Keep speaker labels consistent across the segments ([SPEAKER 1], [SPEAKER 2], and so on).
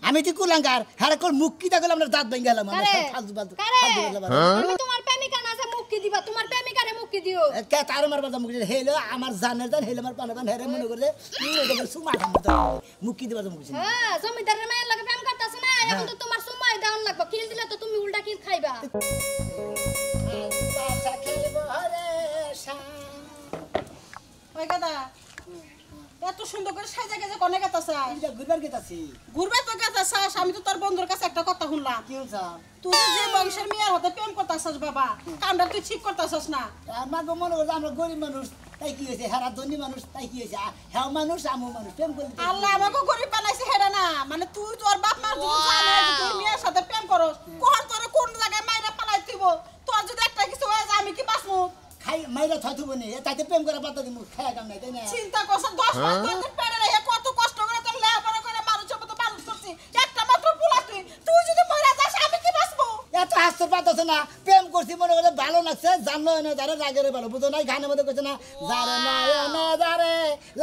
[SPEAKER 1] আমি তুই কুলাঙ্গার হ্যাঁ কোন মুখ কি দেখলাম আমরা দাঁত ভেঙে গেলাম ফালতু ফালতু
[SPEAKER 2] আমি তোমার প্রেমিকা না যে মুখ কি দিবা তোমার প্রেমিকারে মুখ কি দিও
[SPEAKER 1] কে তার মারবার মুখ হেলো আমার জানের জান হেলো আমার পানাবান হেরে মনে করে সুমা মুখ কি দিবা মুখ
[SPEAKER 2] হ্যাঁ জমিদারের মায়ের লাগে প্রেম করতাছ না এখন তো তোমার সুমাই দাও লাগবে কিল দিলে তো তুমি উল্টা কিল খাইবা
[SPEAKER 1] আচ্ছা খেলবো রে
[SPEAKER 3] ওই গাদা এত সুন্দর করে সাজা গেছে কোনে কথা চাই
[SPEAKER 1] ঘুরবার গেতাছি
[SPEAKER 3] ঘুরবে তো কথা চাস আমি তো তোর বন্ধুর কাছে একটা কথা শুনলাম
[SPEAKER 1] কি হইছা
[SPEAKER 3] তুই যে বংশের মেয়ের হাতে প্রেম করতাছস বাবা কামটা তুই ঠিক করতাছস না
[SPEAKER 1] আমার মনে করে আমরা গরিব মানুষ তাই কি হয়েছে হেরা ধনী মানুষ তাই কি হয়েছে হ্যাঁ মানুষ আমু মানুষ প্রেম করতে
[SPEAKER 3] আল্লাহ আমাকে গরিব বানাইছে হেডা না মানে তুই তোর বাপ মার যদি জানে তুই মেয়ের সাথে প্রেম করস কোন তোর কোন জায়গায় মাইরা পালাই দিব তোর যদি একটা কিছু হয়ে যায় আমি কি বাঁচবো
[SPEAKER 1] খাই মাইরা থইতো বনি তাইতে প্রেম করা বাদ দিমু খায়া কাম নাই তাই না
[SPEAKER 3] চিন্তা করছ 10 মাস তোর পেটে রেখে কত কষ্ট করে তোর লেখাপড়া করে মানুষের মতো মানুষ করছিস একটা মাত্র পোলা তুই যদি মরে যাস আমি কি বাঁচবো
[SPEAKER 1] এত হাসতে পারতেছে না প্রেম করছি মনে করে ভালো লাগছে জানলো না যারে লাগে রে ভালো বুঝো নাই গানের মধ্যে কইছে না যারে না যারে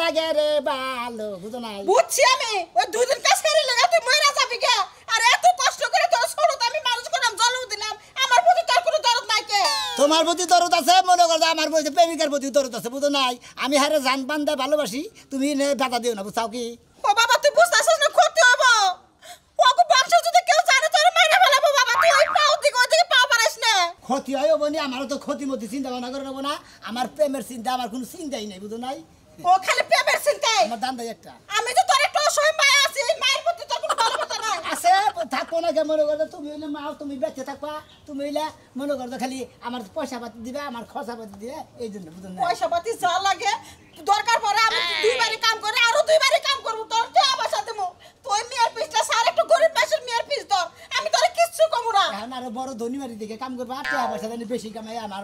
[SPEAKER 1] লাগে রে ভালো বুঝো নাই
[SPEAKER 3] বুঝছি আমি ওই দুই দিন কাজ করে লাগা তুই মরে যাবি কে আর এত কষ্ট করে তোর ছোট আমি মানুষ করলাম জলও দিলাম আমার প্রতি তোর কোনো দরদ নাই কে
[SPEAKER 1] তোমার প্রতি দরদ আছে মনে করো আমার প্রতি প্রেমিকার প্রতি দরদ আছে বুঝো নাই আমি হারে জান বান্দা ভালোবাসি তুমি নে বাধা দিও না বুঝাও কি
[SPEAKER 3] ও বাবা তুই বুঝতাছস না ক্ষতি হবো ওগো বংশ যদি কেউ জানে তোর মাইরা ফেলাবো বাবা তুই ওই পাও দিকে ওই দিকে পাও পারিস না
[SPEAKER 1] ক্ষতি হয় বনি আমারও তো ক্ষতি মতি চিন্তা ভাবনা করে নেবো না আমার প্রেমের চিন্তা আমার কোনো চিন্তাই নাই বুঝো নাই
[SPEAKER 3] ও খালি প্রেমের চিন্তাই
[SPEAKER 1] আমার দান দেয় একটা
[SPEAKER 3] আমি তো তোর একটা অসহায় মায়া আছি এই মায়ের প্রতি তোর কোনো ভালোবাসা নাই
[SPEAKER 1] আছে থাকবো না মনে করো তুমি হইলে মাও তুমি বেঁচে থাকবা তুমি হইলে মনে করো খালি আমার পয়সা পাতি দিবে আমার খরচা পাতি দিবে এই জন্য বুঝো না
[SPEAKER 3] পয়সা পাতি যা লাগে দরকার পড়ে আমি দুইবারই কাম করে আরো দুইবারই কাম করব তোর কে আবাসা দেবো তুই মেয়ের পিছটা সার একটু গরিব মাসের মেয়ের পিছ ধর আমি তোরে কিচ্ছু কমু না
[SPEAKER 1] এখন আরো বড় ধনী বাড়ি দিকে কাম করবো আর টাকা পয়সা জানি বেশি কামাই আমার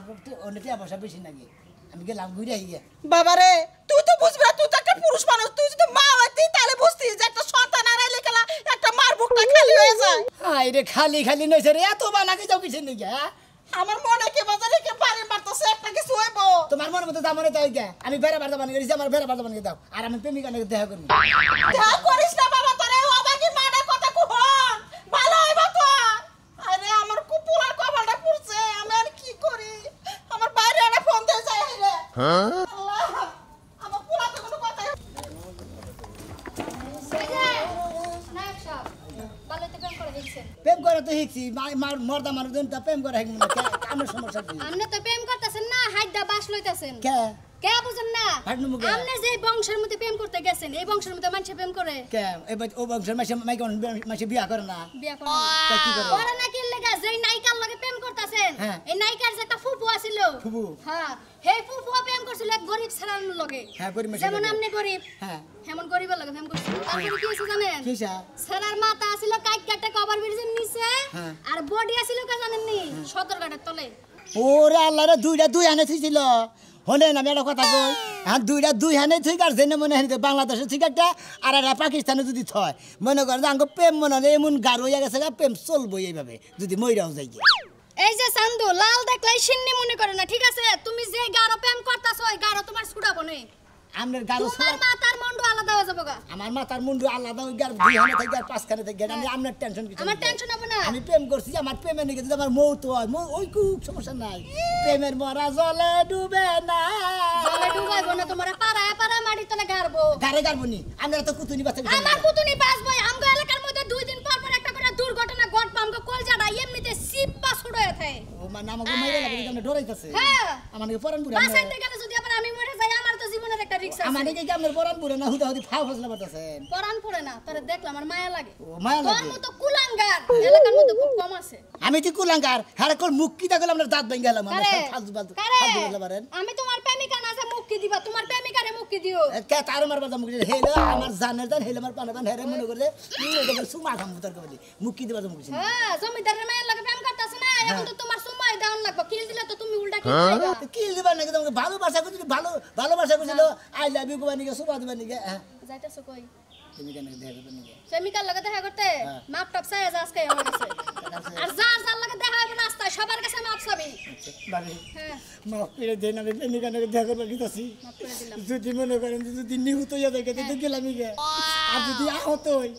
[SPEAKER 1] অনেক টাকা পয়সা বেশি নাকি আমি গেলাম ঘুরে গিয়ে
[SPEAKER 3] বাবারে তুই তো বুঝবি না তুই তো একটা পুরুষ মানুষ তুই যদি মা হইতি তাহলে বুঝতিস যে একটা সন্তান আড়াইলে গেলা একটা মার বুকটা খালি হয়ে যায়
[SPEAKER 1] হাই রে খালি খালি নইছে রে এত বানাকে যাও কিছু নাকি হ্যাঁ
[SPEAKER 3] আমার মনে কি বাজারে কে পারে মারতেছে একটা কিছু হইব
[SPEAKER 1] তোমার মনের মতো দামনে তাই কে আমি বেড়া বাড়া বানিয়ে গেছি আমার বেড়া বাড়া বানিয়ে দাও আর আমি প্রেমিকা নাকি দেখা করবো
[SPEAKER 3] দেখা করিস না বাবা তোরে অবাকি মানা কথা কুহন ভালো হইব তো আরে আমার কুপুলার কপালটা পুড়ছে আমি আর কি করি আমার বাইরে একটা ফোন দিয়ে যায় রে আল্লাহ আমার পুরা তো কোনো কথা
[SPEAKER 2] নায়ক সাহেব ভালোতে প্রেম করে দিচ্ছেন
[SPEAKER 1] প্রেম করে তো শিখছি মর্দা মানুষ তা প্রেম করে শিখবো না আমার সমস্যা কি
[SPEAKER 2] আপনি তো প্রেম করতেছেন না হাইদা বাস লইতাছেন
[SPEAKER 1] কে
[SPEAKER 2] কে বুঝেন না আপনি যে বংশের মধ্যে প্রেম করতে গেছেন এই বংশের মধ্যে মানুষ প্রেম করে
[SPEAKER 1] কে এবার ও বংশের মাসে বিয়া করে না
[SPEAKER 2] বিয়া করে
[SPEAKER 1] তা কি করে
[SPEAKER 2] করে না কি লাগা যেই নায়িকার লগে প্রেম করতেছেন এই নায়িকার যে একটা ফুফু আছিল
[SPEAKER 1] ফুফু
[SPEAKER 2] হ্যাঁ সেই ফুফু প্রেম করছিল এক গরিব ছেলের লগে
[SPEAKER 1] হ্যাঁ গরিব মাসে
[SPEAKER 2] যেমন আপনি গরিব
[SPEAKER 1] হ্যাঁ
[SPEAKER 2] হেমন গরিবের লগে প্রেম করছিল তারপরে কি হইছে জানেন
[SPEAKER 1] কিসা
[SPEAKER 2] ছেলের মাথা আছিল কাট কাটে কভার ব্রিজের নিচে আর বডি আছিল কা জানেন নি 17 গাটার তলে
[SPEAKER 1] ওরে আল্লাহ রে দুই হানে থুইছিল হলেন আমি একটা কথা কই হ্যাঁ দুই হানে থুই কাটছে না মনে হয় বাংলাদেশের ঠিক একটা আর একটা পাকিস্তানে যদি থয় মনে করেন আঙ্গ প্রেম মনে হলে এমন গাঢ় হয়ে গেছে প্রেম চলবো এইভাবে যদি মইরাও যাই
[SPEAKER 2] এই যে চান্দু লাল দেখলাই সিন্নি মনে করে না ঠিক আছে তুমি যে গাঢ় প্রেম করতাছো ওই গাঢ় তোমার ছুড়াবো না
[SPEAKER 1] আমনের গাঢ়
[SPEAKER 2] তোমার মাথার মুন্ডু আলাদা হয়ে যাবে গা
[SPEAKER 1] আমার মাথার মুন্ডু আলাদা ওই গাঢ় দুই হানে থেকে আর পাঁচখানে থেকে আমি আমনের টেনশন কিছু
[SPEAKER 2] আমার টেনশন হবে না
[SPEAKER 1] আমি প্রেম করছি আমার প্রেমের নিকে যদি আমার মৌত হয় ওই খুব সমস্যা নাই প্রেমের মরা জলে ডুবে না
[SPEAKER 2] জলে ডুবাইবো না তোমার পাড়ায় পাড়ায় মাটি তলে গাড়বো
[SPEAKER 1] গাড়বো নি আমরা তো কুতুনি বাঁচা
[SPEAKER 2] আমার কুতুনি বাঁচবো আমগো এলাকার মধ্যে 2 দিন পর পর একটা করে দুর্ঘটনা ঘটবে আমগো কলজাটা এমনিতে সিপ্পা ছুড়ে থাকে
[SPEAKER 1] ও মানে আমাকে মাইরা লাগে আমরা ডরাইতাছে
[SPEAKER 2] হ্যাঁ
[SPEAKER 1] আমাকে পরান পুরা
[SPEAKER 2] বাঁচাইতে গেলে যদি আবার আমি মরে যাই আমার তো জীবনের একটা রিস্ক আছে
[SPEAKER 1] আমাকে কি আপনার পরান পুরা না হুদা হুদি ফাও ফসলা বাতাছেন
[SPEAKER 2] পরান পড়ে না তোরে দেখলাম আমার মায়া লাগে
[SPEAKER 1] ও মায়া লাগে
[SPEAKER 2] তোর মতো কুলাঙ্গার এলাকার মধ্যে খুব কম আছে
[SPEAKER 1] আমি কি কুলাঙ্গার হ্যাঁ কোন মুখ কি দেখলাম আমরা দাঁত ভেঙে গেলাম আমরা ফালতু ফালতু বলতে পারেন
[SPEAKER 2] আমি তোমার প্রেমিকা না যে মুখ কি দিবা তোমার প্রেমিকারে মুখ কি দিও
[SPEAKER 1] কে তার মারবার মুখ হেলো আমার জানের জান হেলো আমার পানাবান হেরে মনে করে সুমা খাম তোর কবলি মুখ কি দিবা মুখ
[SPEAKER 2] হ্যাঁ জমিদারের মায়ের লাগে প্রেম করতাছ না এখন তো তোমার সময় দাও লাগবে কিল দিলে তো তুমি উল্টা কিল খাইবা
[SPEAKER 1] কি দিবা নাকি তোমাকে ভালোবাসা করছিস ভালোবাসা করছিল আই লাভ ইউ কোবানি কে সুমা দিবা নাকি
[SPEAKER 2] যাইতাছো কই
[SPEAKER 1] তুমি কেন দেখা করতে নাকি
[SPEAKER 2] প্রেমিকার লাগে দেখা করতে মাপ টপ চাই আজকে আমার কাছে আর যার লাগে দেখা হবে রাস্তায় সবার কাছে মাপ চাবি
[SPEAKER 1] বাড়ি
[SPEAKER 2] হ্যাঁ
[SPEAKER 1] মাপ করে দেন আমি প্রেমিকা নাকি দেখা করতে দিতাছি
[SPEAKER 2] মাপ করে দিলাম
[SPEAKER 1] যদি মনে করেন যদি নিহুত হইয়া দেখে তো গেলামই গে আর যদি আহত হই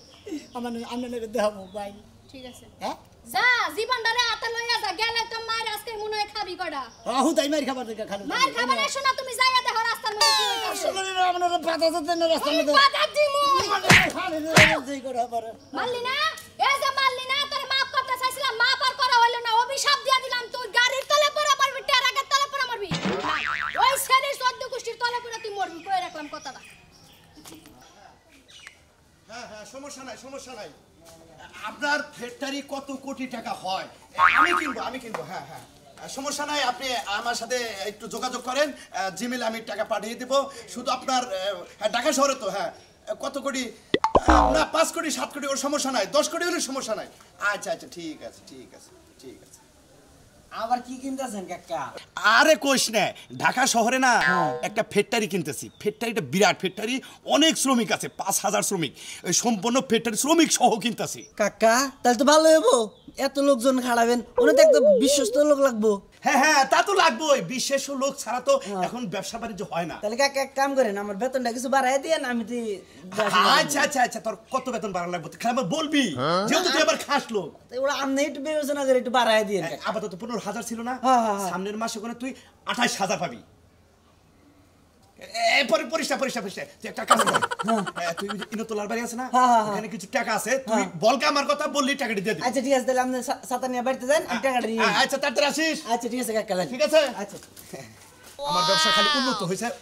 [SPEAKER 1] আমার আপনার দেখাবো ভাই
[SPEAKER 2] ঠিক আছে
[SPEAKER 1] হ্যাঁ
[SPEAKER 2] যা জীবনটারে হাতে লইয়া যা গেলে তো মার আজকে মনে হয় খাবি কটা
[SPEAKER 1] হুদাই মারি খাবার দেখা খালো
[SPEAKER 2] মার খাবার এসো না তুমি যাইয়া দেখো রাস্তার মধ্যে কি হইতাছে
[SPEAKER 1] আসলে আপনার পাতা যেতে না রাস্তার মধ্যে
[SPEAKER 2] বাধা দিমু
[SPEAKER 1] যেই করে আবার
[SPEAKER 2] মারলি না এই যে মারলি না তোর মাফ করতে চাইছিলাম মাফ আর করা হইলো না অভিশাপ দিয়া দিলাম তুই গাড়ির তলে পড়ে মারবি টেরাকের তলে পড়ে মারবি ওই শরীর সদ্য কুষ্টির তলে পড়ে তুই মরবি কই রাখলাম কথাটা
[SPEAKER 4] হ্যাঁ হ্যাঁ সমস্যা নাই আপনার ফ্যাক্টরি কত কোটি টাকা হয় আমি কিনবো হ্যাঁ হ্যাঁ সমস্যা নাই আপনি আমার সাথে একটু যোগাযোগ করেন জিমেলে আমি টাকা পাঠিয়ে দেবো শুধু আপনার ঢাকা শহরে তো হ্যাঁ কত কোটি না 5 কোটি 7 কোটি ওর সমস্যা নাই 10 কোটি হলে সমস্যা নাই আচ্ছা ঠিক আছে
[SPEAKER 5] আবার কি কিনতেছেন কাকা
[SPEAKER 4] আরে কোশ না ঢাকা শহরে না একটা ফ্যাক্টরি কিনতেছি ফ্যাক্টরিটা বিরাট ফ্যাক্টরি অনেক শ্রমিক আছে 5000 শ্রমিক ওই সম্পূর্ণ ফ্যাক্টরি শ্রমিক সহ কিনতেছি
[SPEAKER 5] কাকা তাহলে তো ভালো হইব এত লোকজন খাড়াবেন ওনে তো একটা বিশ্বস্ত লোক লাগবো
[SPEAKER 4] হ্যাঁ তা তো লাগবেই বিশেষ লোক ছাড়া তো এখন ব্যবসা বাণিজ্য হয় না
[SPEAKER 5] তাহলে কাকা এক কাম করেন আমার বেতনটা কিছু বাড়াই দেন আমি তো
[SPEAKER 4] আচ্ছা তোর কত বেতন বাড়ানো লাগবে তুই আবার বলবি যেহেতু তুই আবার খাস লোক
[SPEAKER 5] ওরা আপনি একটু বিবেচনা করে একটু বাড়াই দিন
[SPEAKER 4] আপাতত 15,000 ছিল না
[SPEAKER 5] হ্যাঁ।
[SPEAKER 4] সামনের মাসে করে তুই 28,000 পাবি এরপরে পরিষ্কার তুই একটা কাজ কর তুই ইনতলার বাড়ি আছে না ওখানে কিছু টাকা আছে তুই বলকে আমার কথা বললি টাকাটা দিয়ে দিবি
[SPEAKER 5] আচ্ছা ঠিক আছে তাহলে আপনি ছাতা নিয়ে বাড়িতে যান আমি টাকাটা নিয়ে
[SPEAKER 4] আচ্ছা তাড়াতাড়ি আসিস
[SPEAKER 5] আচ্ছা ঠিক আছে কাকা
[SPEAKER 4] ঠিক আছে
[SPEAKER 5] আচ্ছা
[SPEAKER 4] আমার ব্যবসা খালি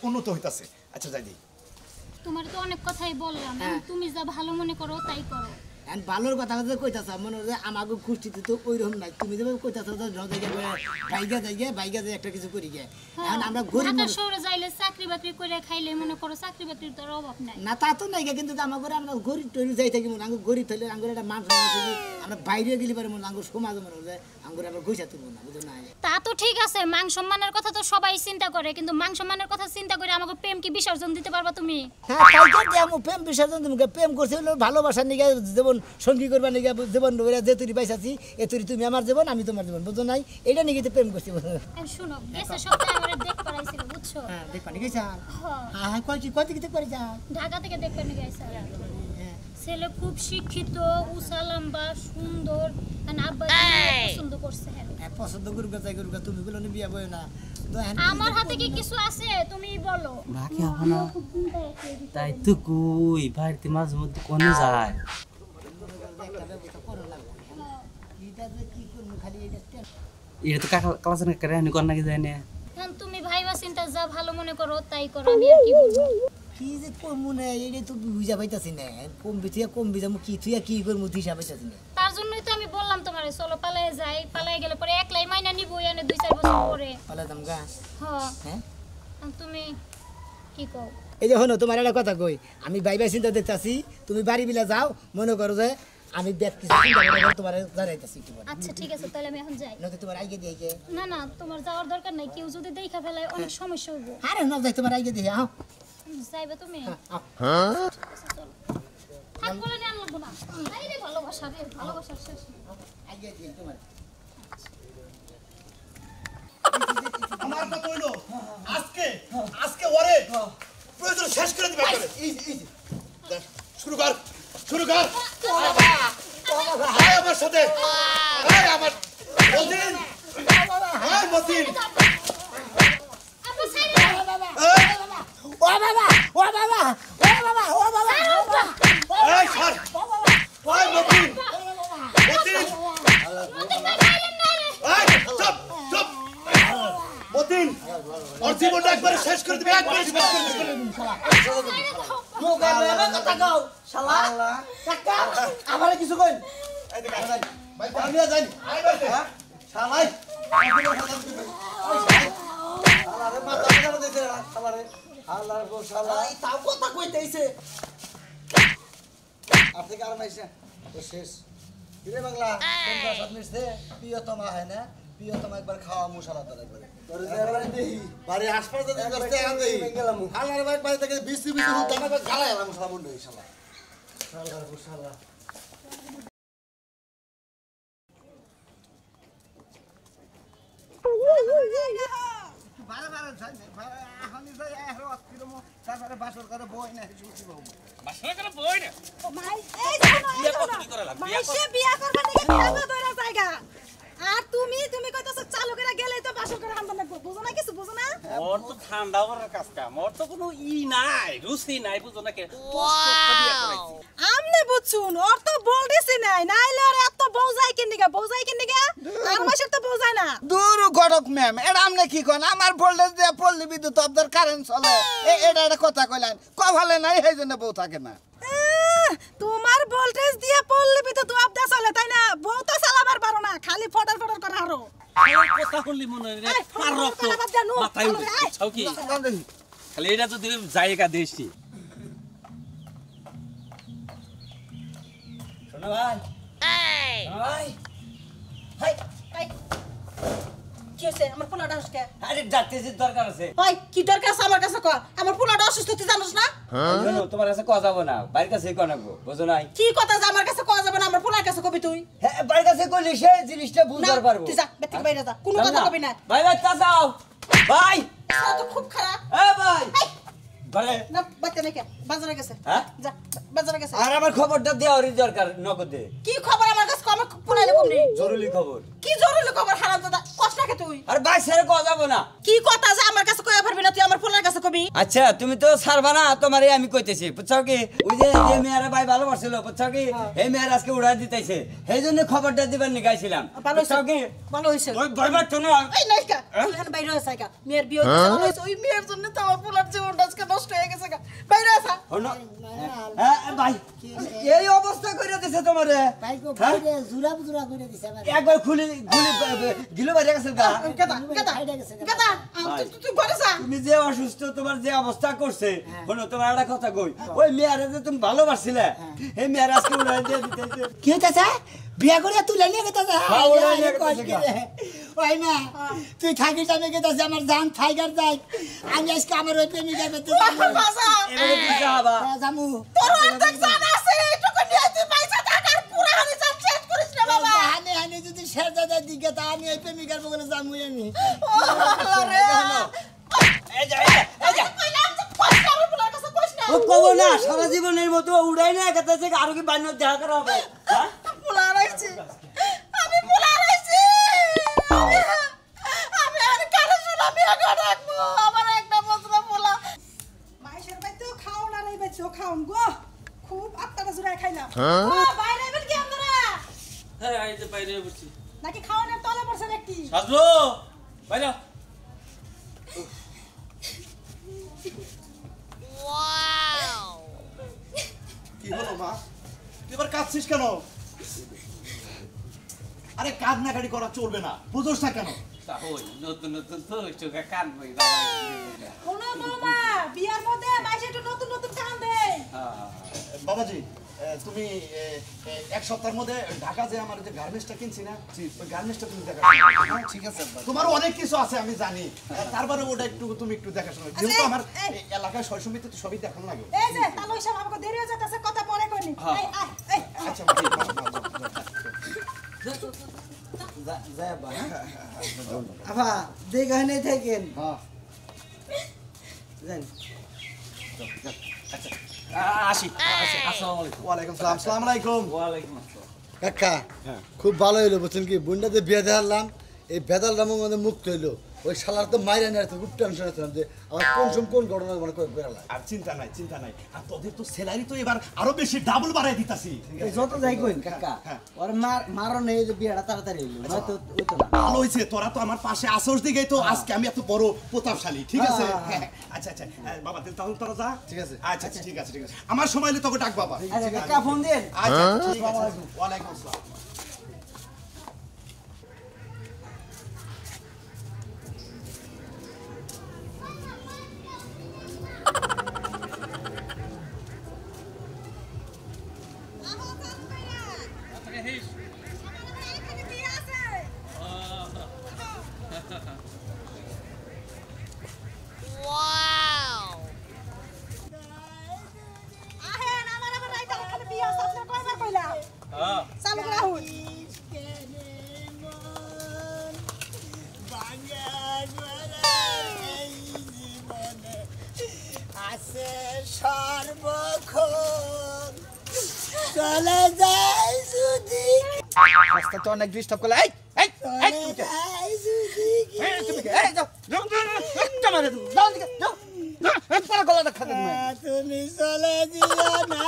[SPEAKER 4] উন্নত হইতাছে আচ্ছা যাই দি
[SPEAKER 2] তোমার তো অনেক কথাই বললাম তুমি যা ভালো মনে করো তাই করো
[SPEAKER 1] এখন ভালোর কথা কইতাছ মনে হয় আমাকে কুষ্টিতে তো ওইরকম নাই তুমি যেভাবে কইতাছ বাইগা যাই একটা কিছু করি গে এখন আমরা গরিব
[SPEAKER 2] ঢাকা শহরে যাইলে চাকরি বাকরি করে খাইলে মনে করো চাকরি বাকরির তোর অভাব নাই
[SPEAKER 1] না তা তো নাই কিন্তু আমার ঘরে আমরা গরিব টরি যাই থাকি মনে আঙ্গুর গরিব থাকলে আঙ্গুর একটা মান সম্মান আছে আমরা বাইরে গেলে পারে মনে আঙ্গুর সমাজ মনে হয় আঙ্গুর আমরা গইসা তুলব না বুঝো না
[SPEAKER 2] তা তো ঠিক আছে মান সম্মানের কথা তো সবাই চিন্তা করে কিন্তু মান সম্মানের কথা চিন্তা করে আমাকে প্রেম কি বিসর্জন দিতে পারবা তুমি
[SPEAKER 1] হ্যাঁ তাই তো আমি প্রেম বিসর্জন তুমি প্রেম করছি হলো ভালোবাসার নিগে জীবন সঙ্গী করবার নিগে জীবন যে তুই পাইছাছি এ তুমি আমার জীবন আমি তোমার জীবন বুঝো নাই এটা নিগে তো প্রেম করছি
[SPEAKER 2] শুনো গেছে সপ্তাহে আমারে দেখ করাইছিল বুঝছো
[SPEAKER 1] হ্যাঁ দেখ পানি গেছা হ্যাঁ কয় দিকে করে যা
[SPEAKER 2] ঢাকা থেকে দেখ পানি গেছে ছেলে খুব শিক্ষিত উঁচা লম্বা সুন্দর আব্বা পছন্দ করছে
[SPEAKER 1] হ্যাঁ পছন্দ করুক যাই করুক তুমি বলো বিয়া বই না
[SPEAKER 2] আমার হাতে কি কিছু আছে তুমি বলো
[SPEAKER 5] বাকি আপনা তাই তো কই বাড়িতে মাঝে মধ্যে কোনে যায় এটা তো কাকা ক্লাস না করে আনি কন্যা কি যায় না
[SPEAKER 2] এখন তুমি ভাইবা চিন্তা যা ভালো মনে করো তাই করো আমি আর কি বলবো
[SPEAKER 1] কি যে করমু না এটা তো বুঝা পাইতাছি না কম বিজামু কি তুই কি করমু হিসাব পাইতাছি না
[SPEAKER 2] তার জন্যই তো আমি বললাম তোমারে চলো পালায়ে যাই পালায়ে গেলে পরে একলাই মাইনা নিব এনে 2-4 বছর পরে
[SPEAKER 1] পালাদাম গা
[SPEAKER 2] হ্যাঁ তুমি কি কও
[SPEAKER 1] এই যে হনো তোমার একটা কথা কই আমি বাইবা চিন্তা দেখতাছি তুমি বাড়ি বিলা যাও মনে করো যে আমি ব্যাগ কিছু চিন্তা করে তোমার জানাইতাছি একটু
[SPEAKER 2] আচ্ছা ঠিক আছে তাহলে আমি এখন যাই
[SPEAKER 1] নয়তো তোমার আইগে দিয়ে গে
[SPEAKER 2] না তোমার যাওয়ার দরকার নাই কেউ যদি দেখা ফেলায় অনেক সমস্যা হইব
[SPEAKER 1] আরে না যাই তোমার আইগে দিয়ে আও
[SPEAKER 2] যাইবে তুমি
[SPEAKER 1] হ্যাঁ
[SPEAKER 2] থাক বলে নিয়ে আনলাম না এই রে ভালোবাসা শেষ
[SPEAKER 1] আইগে দিয়ে তোমার
[SPEAKER 4] আমার কথা হইলো আজকে ওরে প্রয়োজন শেষ করে দিবে শুরু কর আয় আমার সাথে আয় আমার মতিন মতিন
[SPEAKER 2] আপু সাইড
[SPEAKER 1] ও বাবা
[SPEAKER 4] এই সর ওই মতিন চুপ মতিন ওর জীবনটা একবার শেষ করে দিবে একবার শেষ করে দিবে
[SPEAKER 5] কথা কও শালা কাকা আমারে কিছু কই
[SPEAKER 4] এই দেখ ভাই আমি যাই আই বাইতে
[SPEAKER 5] শালাই শালারে মাথা ধরে দিতে শালারে শালার গো শালা এই তাও কথা কইতেইছে আপনি কার মাইছে তো শেষ কিরে বাংলা তোমরা সব মিশছে প্রিয়তমা হয় না প্রিয়তমা একবার খাওয়া মুশালা তো একবার
[SPEAKER 4] বাড়ি হাসপাতালে যদি করতে আন দেই হালার ভাই বাড়ি থেকে 20 হুত টাকা গালায় আলাম শালা মুন্ডে শালা
[SPEAKER 5] শালার গো শালা
[SPEAKER 1] বারে
[SPEAKER 5] এখনই যাই আর অস্থিরম তারপরে বাসর করে বই না শুনছি বাবু
[SPEAKER 6] বাসনা করে বই না
[SPEAKER 2] মাই এই শোনো
[SPEAKER 6] বিয়া কত কি করা লাগবে
[SPEAKER 2] মাইসে বিয়া করবে নাকি খাওয়া ধরে জায়গা আর তুমি কইতাছো চালু করে গেলেই তো বাসর করে আনবা লাগবে বুঝো না কিছু বুঝো না
[SPEAKER 6] ওর তো ঠান্ডা করার কাজ কাম ওর তো কোনো নাই রুচি নাই বুঝো না কে কষ্ট বিয়া করাইছি
[SPEAKER 2] আমনে বুঝছুন ওর তো বলতেছি নাই নাইলে ওর এত বউজাই কিনিগা আর মাসের তো বউজাই না
[SPEAKER 1] দূর গড়ক ম্যাম এটা আমনে কি কোন আমার ভোল্টেজ দিয়ে পল্লী বিদ্যুৎ অফদের কারেন্ট চলে এটা একটা কথা কইলেন কভালে নাই এই জন্য বউ থাকে না
[SPEAKER 2] তোমার ভোল্টেজ দিয়ে পল্লী বিদ্যুৎ অফদা চলে তাই না বউ তো চালাবার পারো না খালি ফটার করে হারো
[SPEAKER 6] কথা বললি মনে রে পার রক্ত মাথায় উঠে ছাও কি খালি এটা যদি জায়গা দেশি শোনো ভাই ভাই
[SPEAKER 3] হাই হাই কি হইছে আমার পোলাটা হসকে
[SPEAKER 6] আরে ডাক্তারের দরকার আছে
[SPEAKER 3] ভাই কি দরকার আছে আমার কাছে ক আমার পোলাটা অসুস্থ তুই জানোস না
[SPEAKER 6] শোনো তোমার কাছে কথা যাব না বাইরের কাছে কনাকবো বুঝো নাই
[SPEAKER 3] কি কথা যে আমার কাছে কওয়া যাবে না আমার পোলার কাছে কবি তুই
[SPEAKER 6] হ্যাঁ বাইরের কাছে কইলে সেই জিনিসটা বুঝতে পারবো
[SPEAKER 3] তুই যা বেতে বাইরে যা কোনো কথা কবি না
[SPEAKER 6] ভাই ভাই তা যাও ভাই
[SPEAKER 3] তা তো খুব খারাপ
[SPEAKER 6] এ ভাই বারে
[SPEAKER 3] না বাচ্চা নাকি বাজারে গেছে
[SPEAKER 6] হ্যাঁ?
[SPEAKER 3] যা বাজারে গেছে
[SPEAKER 6] আর আমার খবরটা দেওয়ারই দরকার নগদে
[SPEAKER 3] কি খবর আমার কাছে কম পোলাইলে কমনি
[SPEAKER 6] জরুরি খবর
[SPEAKER 3] কি জরুরি খবর হারাম দাদা কষ্ট রাখে তুই
[SPEAKER 6] আর ভাই স্যার কথা যাব না
[SPEAKER 3] কি কথা যে আমার কাছে কইয়া পারবি না তুই আমার পোলার কাছে কবি
[SPEAKER 6] আচ্ছা তুমি তো ছাড়বা না তোমারে আমি কইতেছি বুঝছো কি ওই যে মেয়েরা ভাই ভালোবাসছিল বুঝছো কি এই মেয়ের আজকে উড়াই দিতেছে সেই জন্য খবরটা দিবার নিগাইছিলাম
[SPEAKER 3] ভালো হইছে
[SPEAKER 6] বুঝছো কি
[SPEAKER 3] ভালো হইছে
[SPEAKER 6] ওই ভয়বার তো না
[SPEAKER 3] এই নাইকা তুই এখানে বাইরে আছিস কা মেয়ের বিয়ে হইছে ভালো হইছে ওই মেয়ের জন্য তো আমার পোলার জীবনটা আজকে নষ্ট হয়ে গেছে কা বাইরে আসা
[SPEAKER 6] হনো হ্যাঁ ভাই এই অবস্থা কইরা দিছে তোমারে
[SPEAKER 1] ভাই গো বাইরে জুরা করে দিছে আমার
[SPEAKER 6] একবার খুলি গিলো বাইরে গেছে গা
[SPEAKER 3] কেদা কেদা কেদা তুই ঘরে যা
[SPEAKER 6] তুমি যে অসুস্থ তোমার যে অবস্থা করছে হলো তোমার একটা কথা কই ওই মেয়ারে যে তুমি ভালোবাসছিলে এই মেয়ার আজকে উড়াই দিয়ে দিতেছে
[SPEAKER 1] কি হইতাছে বিয়া করে তুলে নিয়ে গেতাছে
[SPEAKER 6] হ্যাঁ, উড়াই নিয়ে গেতাছে গা।
[SPEAKER 1] ওই না তুই থাকিস আমি গেতাছে আমার জান টাইগার যাই আমি আজকে আমার ওই প্রেমিকা পেতে
[SPEAKER 3] বাসা
[SPEAKER 6] এবারে কি যাবা
[SPEAKER 1] জামু
[SPEAKER 3] তোর অর্ধেক জান আছে এটুকু নিয়ে তুই পয়সা টাকার পুরা হানি জান শেষ করিস না বাবা
[SPEAKER 1] হানে হানে যদি শেরজাদার দিকে তা আমি ওই প্রেমিকার বগলে জামু আমি
[SPEAKER 3] ও রে
[SPEAKER 6] এই যা এই যা
[SPEAKER 3] কইলাম যে পয়সা আমার পোলার কাছে কইস না
[SPEAKER 6] ও কব না সারা জীবনের মতো উড়াই না গেতেছে আরো কি বান্য দেখা করা হবে হ্যাঁ
[SPEAKER 3] পোলা রাইছি আমি পোলা রাইছি আমি আর কারে শুনা বিয়া করে রাখবো আমার একটা বছর পোলা
[SPEAKER 2] মাইসের বাইতেও খাও না রে বাইতেও খাওন গো খুব আত্মাটা জুড়ায় খাইলাম ও বাইরে বের কি আপনারা
[SPEAKER 6] হ্যাঁ এই যে বাইরে বসছি
[SPEAKER 2] নাকি খাওয়ানোর তলে পড়ছে ব্যক্তি
[SPEAKER 6] সাজলো বাইরে
[SPEAKER 4] কি হলো মা তুই এবার কাঁদছিস কেন আরে কান্নাকাটি করা চলবে না বুঝোস না কেন
[SPEAKER 6] ওই নতুন নতুন তো চোখে কান বই
[SPEAKER 2] কোনো বৌমা বিয়ার মধ্যে মাইসে একটু নতুন নতুন কাম দেয়
[SPEAKER 4] বাবাজি তুমি এক সপ্তাহের মধ্যে ঢাকা যে আমার যে গার্মেন্টসটা কিনছি না ওই গার্মেন্টসটা তুমি দেখা
[SPEAKER 5] ঠিক আছে
[SPEAKER 4] তোমার অনেক কিছু আছে আমি জানি তারপরে ওটা একটু তুমি একটু দেখাশোনা যেহেতু আমার এই এলাকায় সবসময় তো সবই দেখানো লাগে
[SPEAKER 2] এই যে তাহলে ওই সব আমাকে দেরি হয়ে যাচ্ছে কথা পরে কইনি এই এই
[SPEAKER 4] আচ্ছা
[SPEAKER 5] যায় বা আবা দেখা নেই থাকেন
[SPEAKER 4] হ্যাঁ
[SPEAKER 5] জান
[SPEAKER 6] আসি আসসালামু আলাইকুম
[SPEAKER 4] ওয়ালাইকুম সালাম আসসালামু আলাইকুম
[SPEAKER 6] ওয়ালাইকুম আসসালাম
[SPEAKER 5] কাকা খুব ভালো হইলো বুঝছেন কি বুন্ডাতে বিয়ে দেখালাম এই বেদাল দামের মধ্যে মুক্ত হইলো ওই শালার তো মাইরা নিয়ে খুব টেনশন হচ্ছিলাম যে আমার কোন ঘটনা মানে করে বেড়ালাম
[SPEAKER 4] আর চিন্তা নাই আর তোদের তো স্যালারি তো এবার আরো বেশি ডাবল বাড়াই দিতাছি
[SPEAKER 5] যত যাই কইন কাকা ওর মারো নেই যে বিয়েটা তাড়াতাড়ি হইলো নয়তো ওই তো না
[SPEAKER 4] ভালো হয়েছে তোরা তো আমার পাশে আসোস দিকেই তো আজকে আমি এত বড় প্রতাপশালী ঠিক আছে আচ্ছা বাবা তাহলে তোরা যা
[SPEAKER 5] ঠিক আছে।
[SPEAKER 4] আচ্ছা ঠিক আছে আমার সময় হলে তোকে ডাক বাবা
[SPEAKER 5] আচ্ছা কাকা ফোন দেন
[SPEAKER 4] আচ্ছা ঠিক আছে ওয়ালাইকুম আসসালাম
[SPEAKER 2] আহেন আমার রাইতে ওখানে বিয়ে আছে আপনি কয়বার কইলা
[SPEAKER 6] হ্যাঁ
[SPEAKER 2] চালু করে আহুন
[SPEAKER 4] রাস্তা তো অনেক ডিস্টার্ব করলে এই এই এই তুমি কে? এই তুমি কে? এই যাও যাও তোমার যাও দিকে যাও এই পড়া গলা দেখা দেন
[SPEAKER 1] তুমি চলে দিও না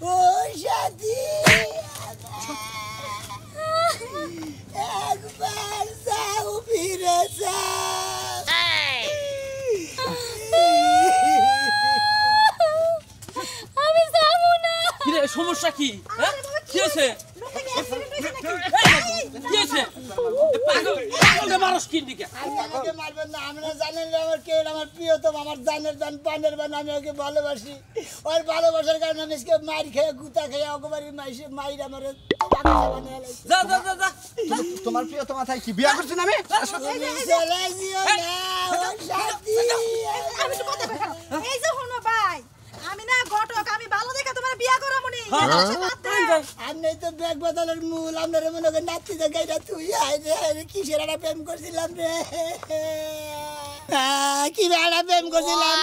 [SPEAKER 1] ও সাথী একবার যাও ফিরে যাও
[SPEAKER 2] আমি যাবো না।
[SPEAKER 7] কি রে সমস্যা কি হ্যাঁ কি হয়েছে কি হয়েছে পাগল মানুষ কি দিকে
[SPEAKER 1] আমাকে মারবেন না আমরা জানেন না আমার কে আমার প্রিয়তম আমার জানের জান পানের বান আমি ওকে ভালোবাসি ওর ভালোবাসার কারণে আমি আজকে মার খেয়ে গুতা খেয়ে অগবারি মাইসে মাইর আমার
[SPEAKER 7] যা যা যা যা
[SPEAKER 4] তোমার প্রিয় তোমার কি বিয়া করছেন আমি
[SPEAKER 1] চলে দিও না ও সাথী
[SPEAKER 3] আমি তো কথা কই এই যে হনো ভাই আমি না ঘটক আমি ভালো দেখে তোমার বিয়া করামুনি
[SPEAKER 1] আমি তো ব্যাগ বদলের মূল আপনার মনে করেন নাচতে যে গাইটা তুই আয় কিসের একটা প্রেম করছিলাম রে কি একটা প্রেম করছিলাম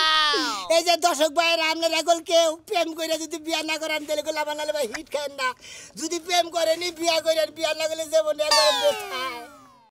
[SPEAKER 1] এই যে দর্শক ভাইয়ের আপনার এখন কেউ প্রেম করে যদি বিয়া না করেন তাহলে করলে আমার নাহলে ভাই হিট খায় না যদি প্রেম করেনি বিয়া করেন বিয়া না করলে যেমন একবার